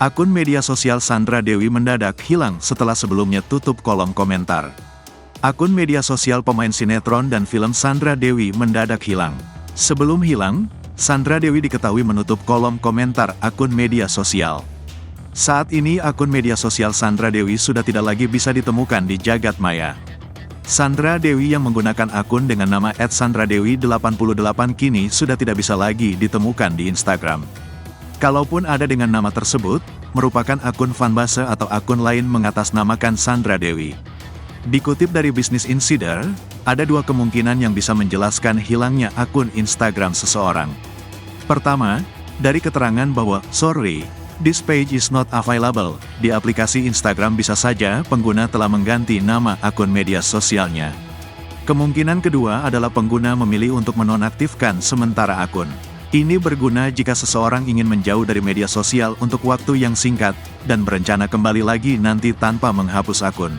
Akun media sosial Sandra Dewi mendadak hilang setelah sebelumnya tutup kolom komentar. Akun media sosial pemain sinetron dan film Sandra Dewi mendadak hilang. Sebelum hilang, Sandra Dewi diketahui menutup kolom komentar akun media sosial. Saat ini akun media sosial Sandra Dewi sudah tidak lagi bisa ditemukan di jagat maya. Sandra Dewi yang menggunakan akun dengan nama @sandradewi88 kini sudah tidak bisa lagi ditemukan di Instagram. Kalaupun ada dengan nama tersebut, merupakan akun fanbase atau akun lain mengatasnamakan Sandra Dewi. Dikutip dari Business Insider, ada dua kemungkinan yang bisa menjelaskan hilangnya akun Instagram seseorang. Pertama, dari keterangan bahwa, "Sorry, this page is not available." Di aplikasi Instagram bisa saja pengguna telah mengganti nama akun media sosialnya. Kemungkinan kedua adalah pengguna memilih untuk menonaktifkan sementara akun. Ini berguna jika seseorang ingin menjauh dari media sosial untuk waktu yang singkat, dan berencana kembali lagi nanti tanpa menghapus akun.